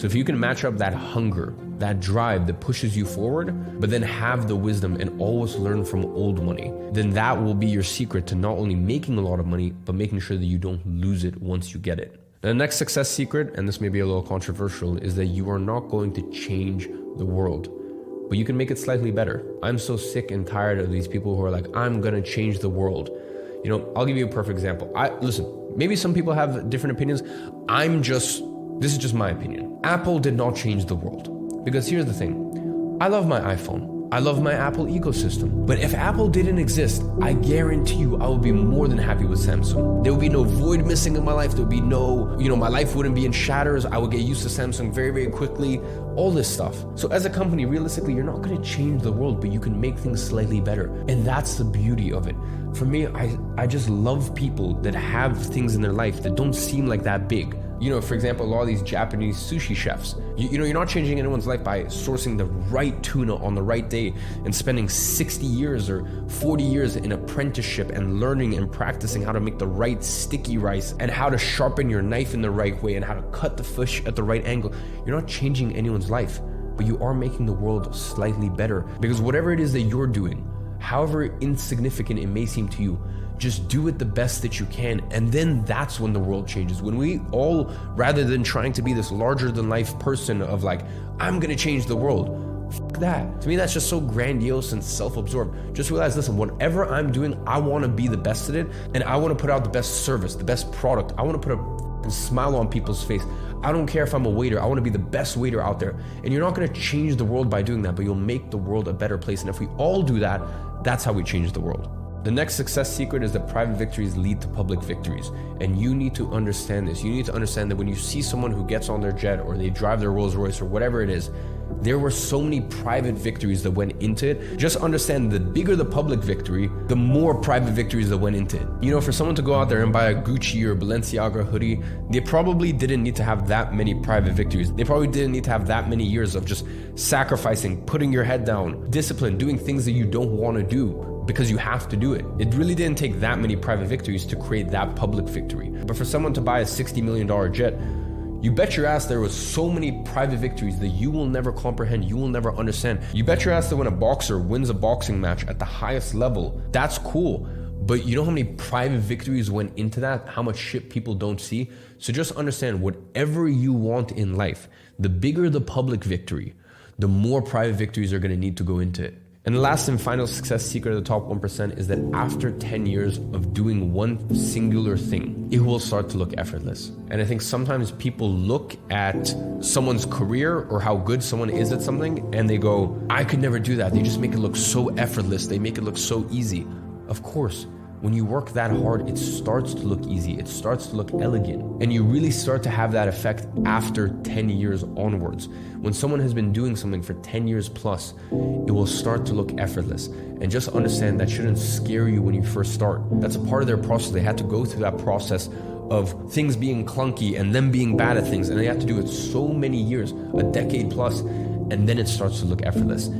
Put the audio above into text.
So if you can match up that hunger, that drive that pushes you forward, but then have the wisdom and always learn from old money, then that will be your secret to not only making a lot of money, but making sure that you don't lose it once you get it. The next success secret, and this may be a little controversial, is that you are not going to change the world, but you can make it slightly better. I'm so sick and tired of these people who are like, I'm gonna change the world. You know, I'll give you a perfect example. Listen, maybe some people have different opinions. This is just my opinion. Apple did not change the world. Because here's the thing. I love my iPhone. I love my Apple ecosystem. But if Apple didn't exist, I guarantee you I would be more than happy with Samsung. There would be no void missing in my life. There would be no, my life wouldn't be in shatters. I would get used to Samsung very, very quickly. All this stuff. So as a company, realistically, you're not going to change the world, but you can make things slightly better. And that's the beauty of it. For me, I just love people that have things in their life that don't seem like that big. For example, a lot of these Japanese sushi chefs, you're not changing anyone's life by sourcing the right tuna on the right day and spending 60 years or 40 years in apprenticeship and learning and practicing how to make the right sticky rice and how to sharpen your knife in the right way and how to cut the fish at the right angle. You're not changing anyone's life, but you are making the world slightly better, because whatever it is that you're doing, however insignificant it may seem to you, just do it the best that you can. And then that's when the world changes. When we all, rather than trying to be this larger than life person of like, I'm gonna change the world, fuck that. To me, that's just so grandiose and self-absorbed. Just realize, listen, whatever I'm doing, I wanna be the best at it. And I wanna put out the best service, the best product. I wanna put a smile on people's face. I don't care if I'm a waiter. I wanna be the best waiter out there. And you're not gonna change the world by doing that, but you'll make the world a better place. And if we all do that, that's how we change the world. The next success secret is that private victories lead to public victories. And you need to understand this. You need to understand that when you see someone who gets on their jet or they drive their Rolls Royce or whatever it is, there were so many private victories that went into it. Just understand, the bigger the public victory, the more private victories that went into it. For someone to go out there and buy a Gucci or Balenciaga hoodie, they probably didn't need to have that many private victories. They probably didn't need to have that many years of just sacrificing, putting your head down, discipline, doing things that you don't want to do because you have to do it. It really didn't take that many private victories to create that public victory. But for someone to buy a $60 million jet, you bet your ass there was so many private victories that you will never comprehend, you will never understand. You bet your ass that when a boxer wins a boxing match at the highest level, that's cool. But you know how many private victories went into that? How much shit people don't see? So just understand, whatever you want in life, the bigger the public victory, the more private victories are gonna need to go into it. And the last and final success secret of the top 1% is that after 10 years of doing one singular thing, it will start to look effortless. And I think sometimes people look at someone's career or how good someone is at something and they go, I could never do that. They just make it look so effortless. They make it look so easy. Of course, when you work that hard, it starts to look easy. It starts to look elegant. And you really start to have that effect after 10 years onwards. When someone has been doing something for 10 years plus, it will start to look effortless. And just understand that shouldn't scare you when you first start. That's a part of their process. They had to go through that process of things being clunky and them being bad at things. And they have to do it so many years, a decade plus, and then it starts to look effortless.